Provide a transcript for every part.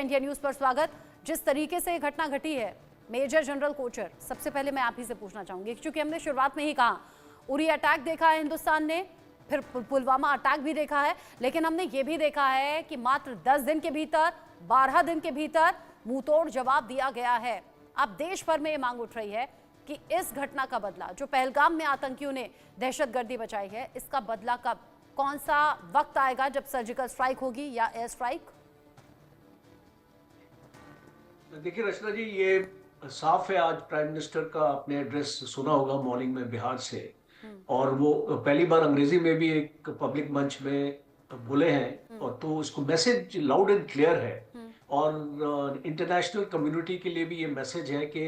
India news पर स्वागत। जिस तरीके से घटना घटी है, मेजर जनरल कोचर, सबसे पहले मैं आप ही से पूछना चाहूंगी, क्योंकि हमने शुरुआत में ही कहा उरी अटैक देखा है हिंदुस्तान ने, फिर पुलवामा अटैक भी देखा है, लेकिन हमने ये भी देखा है कि मात्र 10 दिन के भीतर, 12 दिन के भीतर मुंहतोड़ जवाब दिया गया है। अब देश भर में ये मांग उठ रही है कि इस घटना का बदला, जो पहलगाम में आतंकियों ने दहशतगर्दी बचाई है, इसका बदला कब, कौन सा वक्त आएगा जब सर्जिकल स्ट्राइक होगी या एयर स्ट्राइक? देखिए रचना जी, ये साफ है, आज प्राइम मिनिस्टर का आपने एड्रेस सुना होगा मॉर्निंग में बिहार से, और वो पहली बार अंग्रेजी में भी एक पब्लिक मंच में बोले हैं, और तो इसको मैसेज लाउड एंड क्लियर है। और इंटरनेशनल कम्युनिटी के लिए भी ये मैसेज है कि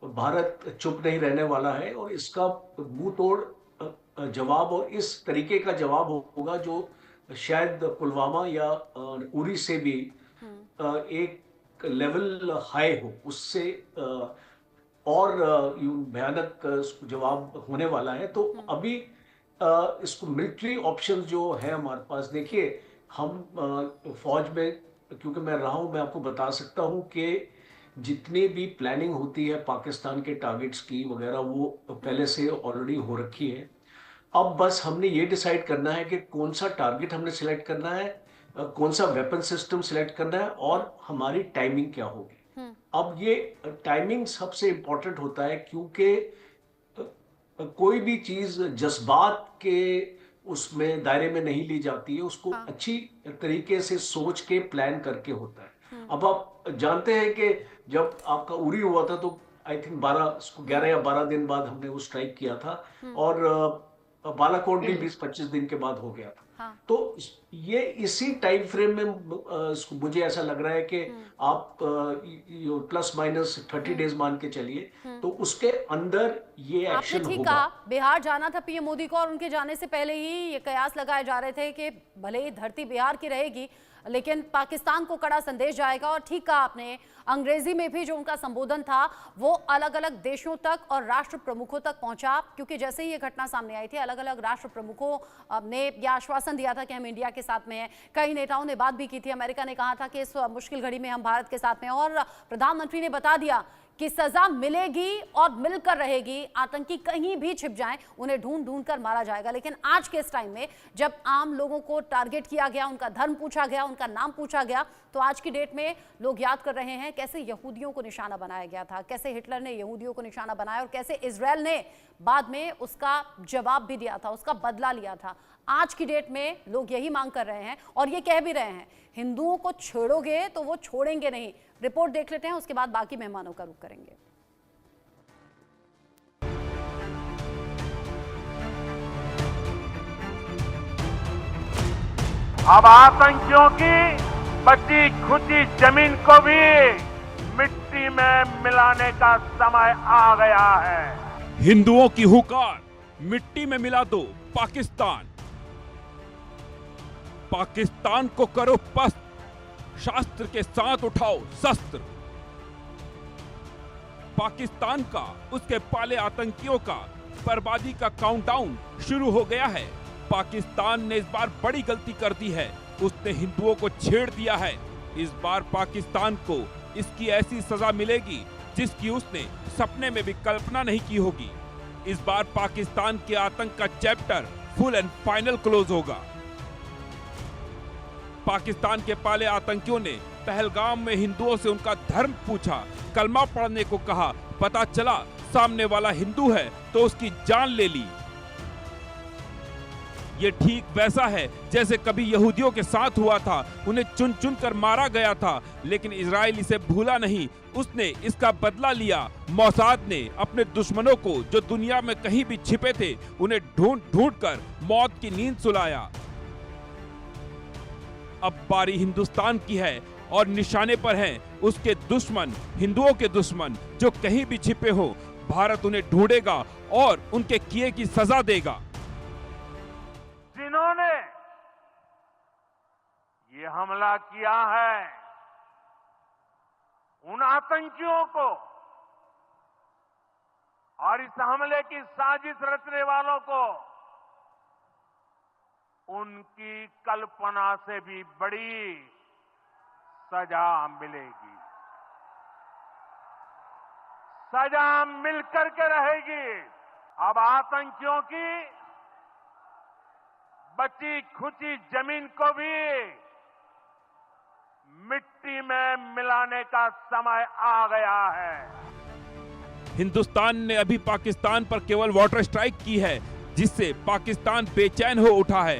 भारत चुप नहीं रहने वाला है, और इसका मुंह तोड़ जवाब और इस तरीके का जवाब होगा जो शायद पुलवामा या उरी से भी एक लेवल हाई हो, उससे और भयानक जवाब होने वाला है। तो अभी इसको मिलिट्री ऑप्शन जो है हमारे पास, देखिए हम फौज में, क्योंकि मैं रहा हूं, मैं आपको बता सकता हूं कि जितनी भी प्लानिंग होती है पाकिस्तान के टारगेट्स की वगैरह, वो पहले से ऑलरेडी हो रखी है। अब बस हमने ये डिसाइड करना है कि कौन सा टारगेट हमने सिलेक्ट करना है, कौन सा वेपन सिस्टम सिलेक्ट करना है, और हमारी टाइमिंग क्या होगी। अब ये टाइमिंग सबसे इंपॉर्टेंट होता है, क्योंकि कोई भी चीज जज्बात के उसमें दायरे में नहीं ली जाती है, उसको अच्छी तरीके से सोच के प्लान करके होता है। अब आप जानते हैं कि जब आपका उरी हुआ था, तो आई थिंक 11 या 12 दिन बाद हमने वो स्ट्राइक किया था, और बालाकोट भी 20-25 दिन के बाद हो गया था। तो ये इसी टाइम फ्रेम में मुझे ऐसा लग रहा है कि आप प्लस माइनस 30 डेज मान के चलिए, तो उसके अंदर ये एक्शन होगा। आपने ठीक कहा, बिहार जाना था पीएम मोदी को, और उनके जाने से पहले ही ये कयास लगाए जा रहे थे कि भले ही धरती बिहार की रहेगी, लेकिन पाकिस्तान को कड़ा संदेश जाएगा। और ठीक कहा आपने, अंग्रेजी में भी जो उनका संबोधन था वो अलग अलग देशों तक और राष्ट्र प्रमुखों तक पहुंचा, क्योंकि जैसे ही ये घटना सामने आई थी, अलग अलग राष्ट्र प्रमुखों ने यह आश्वासन दिया था कि हम इंडिया के साथ में हैं। कई नेताओं ने बात भी की थी, अमेरिका ने कहा था कि इस मुश्किल घड़ी में हम भारत के साथ में हैं, और प्रधानमंत्री ने बता दिया कि सजा मिलेगी और मिलकर रहेगी, आतंकी कहीं भी छिप जाएं उन्हें ढूंढ ढूंढ कर मारा जाएगा। लेकिन आज के इस टाइम में जब आम लोगों को टारगेट किया गया, उनका धर्म पूछा गया, उनका नाम पूछा गया, तो आज की डेट में लोग याद कर रहे हैं कैसे यहूदियों को निशाना बनाया गया था, कैसे हिटलर ने यहूदियों को निशाना बनाया, और कैसे इजराइल ने बाद में उसका जवाब भी दिया था, उसका बदला लिया था। आज की डेट में लोग यही मांग कर रहे हैं और ये कह भी रहे हैं, हिंदुओं को छेड़ोगे तो वो छोड़ेंगे नहीं। रिपोर्ट देख लेते हैं, उसके बाद बाकी मेहमानों का रुख करेंगे। अब आतंकियों की बची खुची जमीन को भी मिट्टी में मिलाने का समय आ गया है। हिंदुओं की हुकार, मिट्टी में मिला दो पाकिस्तान। पाकिस्तान को करो पस्त, शास्त्र के साथ उठाओ शस्त्र। पाकिस्तान का, उसके पाले आतंकियों का बर्बादी का काउंटडाउन शुरू हो गया है। पाकिस्तान ने इस बार बड़ी गलती कर दी है, उसने हिंदुओं को छेड़ दिया है। इस बार पाकिस्तान को इसकी ऐसी सजा मिलेगी जिसकी उसने सपने में भी कल्पना नहीं की होगी। इस बार पाकिस्तान के आतंक का chapter full and final close होगा। पाकिस्तान के पाले आतंकियों ने पहलगाम में हिंदुओं से उनका धर्म पूछा, कलमा पढ़ने को कहा, पता चला सामने वाला हिंदू है तो उसकी जान ले ली। ये ठीक वैसा है जैसे कभी यहूदियों के साथ हुआ था, उन्हें चुन चुन कर मारा गया था, लेकिन इजराइल इसे भूला नहीं, उसने इसका बदला लिया। मोसाद ने अपने दुश्मनों को जो दुनिया में कहीं भी छिपे थे, उन्हें ढूंढ ढूंढ कर मौत की नींद सुलाया। अब बारी हिंदुस्तान की है और निशाने पर हैं उसके दुश्मन, हिंदुओं के दुश्मन जो कहीं भी छिपे हो। भारत उन्हें ढूंढेगा और उनके किए की सजा देगा। जिन्होंने ये हमला किया है, उन आतंकियों को और इस हमले की साजिश रचने वालों को उनकी कल्पना से भी बड़ी सजा मिलेगी। सजा मिलकर के रहेगी। अब आतंकियों की बची खुची जमीन को भी मिट्टी में मिलाने का समय आ गया है। हिंदुस्तान ने अभी पाकिस्तान पर केवल वाटर स्ट्राइक की है, जिससे पाकिस्तान बेचैन हो उठा है